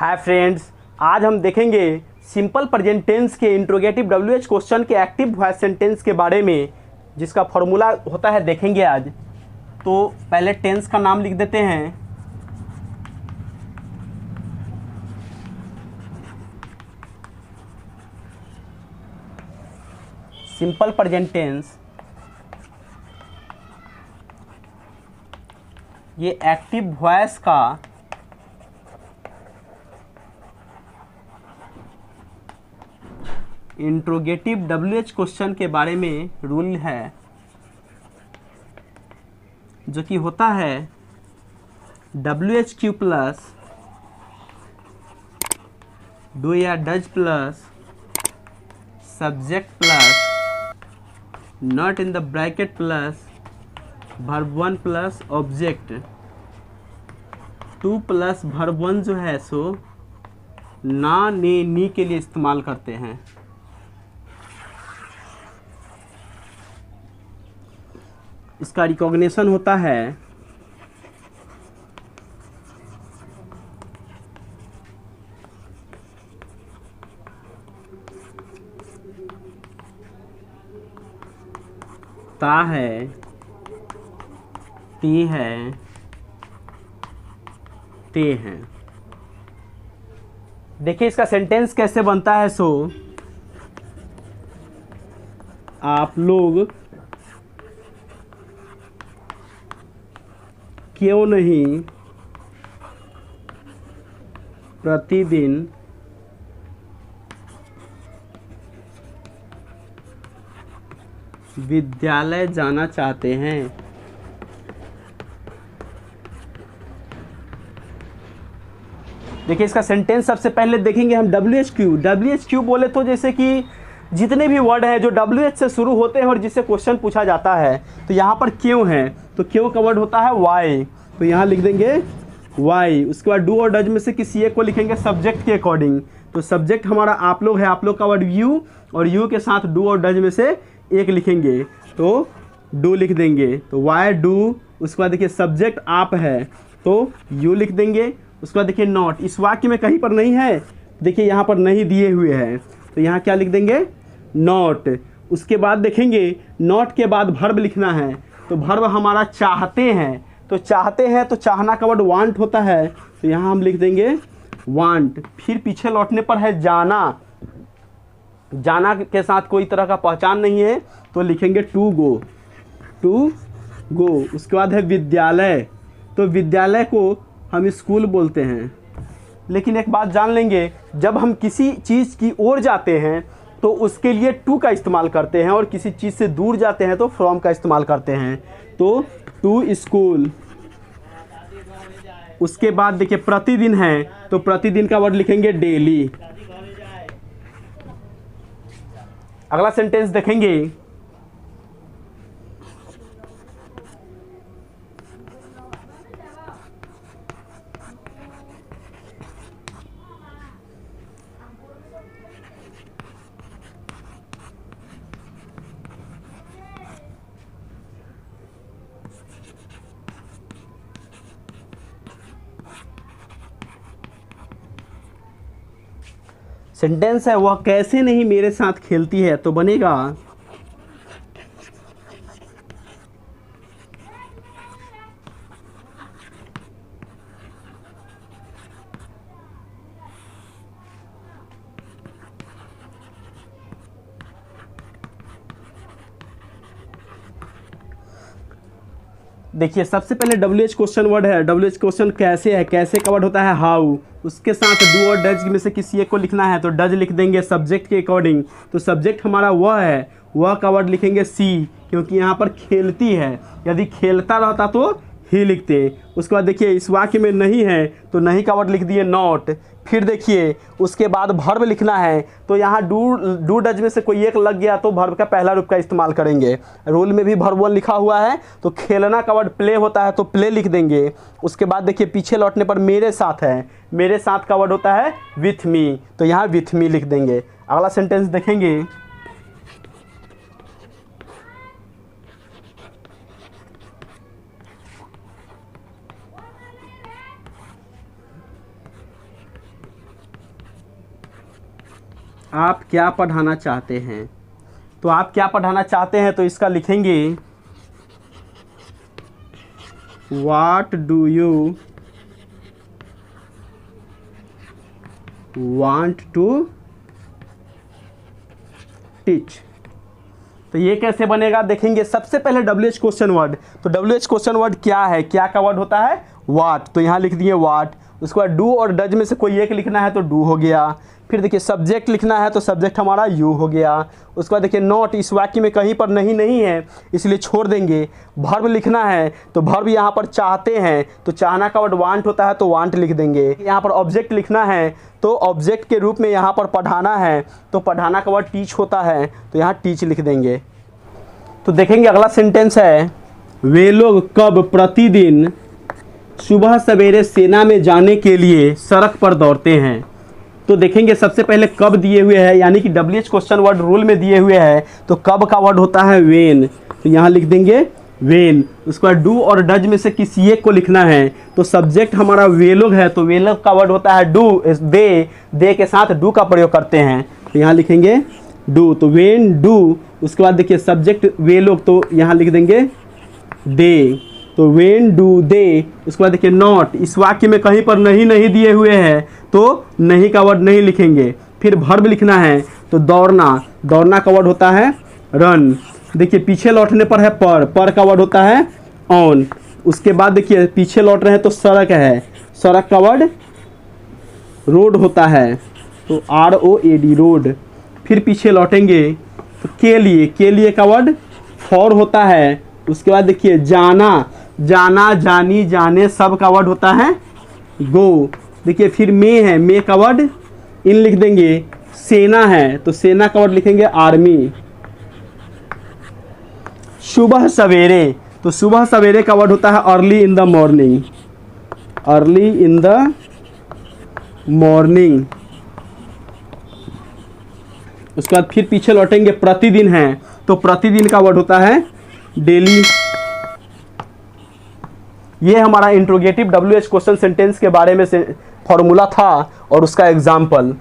Hi friends, आज हम देखेंगे सिंपल प्रेजेंट टेंस के इंट्रोगेटिव डब्ल्यूएच क्वेश्चन के एक्टिव वॉइस सेंटेंस के बारे में, जिसका फॉर्मूला होता है देखेंगे आज। तो पहले टेंस का नाम लिख देते हैं। सिंपल प्रेजेंट टेंस, ये एक्टिव वॉइस का इंट्रोगेटिव डब्ल्यूएच क्वेश्चन के बारे में रूल है, जो कि होता है WHQ प्लस डू या does plus subject plus not in the bracket plus verb one plus object two plus verb one जो है सो ना ने नी के लिए इस्तेमाल करते हैं। इसका रिकॉग्निशन होता है ता है, ती है, ते हैं। देखिए इसका सेंटेंस कैसे बनता है। सो आप लोग क्यों नहीं प्रतिदिन विद्यालय जाना चाहते हैं। देखिए इसका सेंटेंस सबसे पहले देखेंगे हम WHQ बोले तो जैसे कि जितने भी वर्ड हैं जो WH से शुरू होते हैं और जिससे क्वेश्चन पूछा जाता है, तो यहाँ पर क्यों है, तो क्यों का वर्ड होता है वाई, तो यहाँ लिख देंगे वाई। उसके बाद डू और डज में से किसी एक को लिखेंगे सब्जेक्ट के अकॉर्डिंग। तो सब्जेक्ट हमारा आप लोग है, आप लोग का वर्ड यू, और यू के साथ डू और डज में से एक लिखेंगे, तो डू लिख देंगे, तो वाई डू। उसके बाद देखिए सब्जेक्ट आप है तो यू लिख देंगे। उसके बाद देखिए नॉट, इस वाक्य में कहीं पर नहीं है, देखिए यहाँ पर नहीं दिए हुए हैं, तो यहाँ क्या लिख देंगे नॉट। उसके बाद देखेंगे नॉट के बाद वर्ब लिखना है, तो वर्ब हमारा चाहते हैं, तो चाहते हैं तो चाहना का वर्ड वांट होता है, तो यहाँ हम लिख देंगे वांट। फिर पीछे लौटने पर है जाना, जाना के साथ कोई तरह का पहचान नहीं है, तो लिखेंगे टू गो, टू गो। उसके बाद है विद्यालय, तो विद्यालय को हम स्कूल बोलते हैं। लेकिन एक बात जान लेंगे, जब हम किसी चीज़ की ओर जाते हैं तो उसके लिए टू का इस्तेमाल करते हैं, और किसी चीज़ से दूर जाते हैं तो फ्रॉम का इस्तेमाल करते हैं, तो टू स्कूल। उसके बाद देखिए प्रतिदिन है, तो प्रतिदिन का वर्ड लिखेंगे डेली। अगला सेंटेंस देखेंगे, सेंटेंस है वह कैसे नहीं मेरे साथ खेलती है, तो बनेगा देखिए सबसे पहले WH क्वेश्चन वर्ड है। WH क्वेश्चन कैसे है, कैसे का वर्ड होता है हाउ। उसके साथ डू और डज में से किसी एक को लिखना है, तो डज लिख देंगे सब्जेक्ट के अकॉर्डिंग, तो सब्जेक्ट हमारा वह है, वह का वर्ड लिखेंगे सी, क्योंकि यहाँ पर खेलती है, यदि खेलता रहता तो ही लिखते। उसके बाद देखिए इस वाक्य में नहीं है, तो नहीं का वर्ड लिख दिए नॉट। फिर देखिए उसके बाद वर्ब लिखना है, तो यहाँ डू डज में से कोई एक लग गया तो वर्ब का पहला रूप का इस्तेमाल करेंगे। रूल में भी वर्ब वन लिखा हुआ है, तो खेलना का वर्ड प्ले होता है, तो प्ले लिख देंगे। उसके बाद देखिए पीछे लौटने पर मेरे साथ है, मेरे साथ का वर्ड होता है विथ मी, तो यहाँ विथ मी लिख देंगे। अगला सेंटेंस देखेंगे, आप क्या पढ़ाना चाहते हैं। तो आप क्या पढ़ाना चाहते हैं, तो इसका लिखेंगे what do you want to teach. तो ये कैसे बनेगा देखेंगे। सबसे पहले WH क्वेश्चन वर्ड। तो WH क्वेश्चन वर्ड क्या है, क्या का वर्ड होता है, व्हाट। तो यहाँ लिख दिए व्हाट। उसके बाद डू और डज में से कोई एक लिखना है तो डू हो गया। फिर देखिए सब्जेक्ट लिखना है तो सब्जेक्ट हमारा यू हो गया। उसके बाद देखिए नॉट, इस वाक्य में कहीं पर नहीं है इसलिए छोड़ देंगे। वर्ब लिखना है तो वर्ब यहाँ पर चाहते हैं तो चाहना का वर्ड वांट होता है तो वांट लिख देंगे। यहाँ पर ऑब्जेक्ट लिखना है तो ऑब्जेक्ट के रूप में यहाँ पर पढ़ाना है तो पढ़ाना का वर्ड टीच होता है तो यहाँ टीच लिख देंगे। तो देखेंगे अगला सेंटेंस है, वे लोग कब प्रतिदिन सुबह सवेरे सेना में जाने के लिए सड़क पर दौड़ते हैं। तो देखेंगे सबसे पहले कब दिए हुए हैं, यानी कि WH क्वेश्चन वर्ड रूल में दिए हुए हैं तो कब का वर्ड होता है वेन। तो यहाँ लिख देंगे वेन। उसके बाद डू और डज में से किसी एक को लिखना है तो सब्जेक्ट हमारा वे लोग है तो वे लोग का वर्ड होता है डू। दे के साथ डू का प्रयोग करते हैं तो यहाँ लिखेंगे डू। तो वेन डू। उसके बाद देखिए सब्जेक्ट वे लोग तो यहाँ लिख देंगे दे। तो वेन डू दे। उसके बाद देखिए नॉट, इस वाक्य में कहीं पर नहीं दिए हुए हैं तो नहीं का वर्ड नहीं लिखेंगे। फिर वर्ब लिखना है तो दौड़ना, दौड़ना का वर्ड होता है रन। देखिए पीछे लौटने पर है पर का वर्ड होता है ऑन। उसके बाद देखिए पीछे लौट रहे हैं तो सड़क है, सड़क का वर्ड रोड होता है तो ROAD रोड। फिर पीछे लौटेंगे तो के लिए का वर्ड फॉर होता है। उसके बाद देखिए जाना, जानी, जाने सब का वर्ड होता है गो। देखिए फिर मे का वर्ड इन लिख देंगे। सेना है तो सेना का वर्ड लिखेंगे आर्मी। सुबह सवेरे, तो सुबह सवेरे का वर्ड होता है early in the morning, early in the morning. उसके बाद फिर पीछे लौटेंगे, प्रतिदिन है तो प्रतिदिन का वर्ड होता है डेली। ये हमारा इंट्रोगेटिव WH क्वेश्चन सेंटेंस के बारे में से फॉर्मूला था और उसका एग्जाम्पल।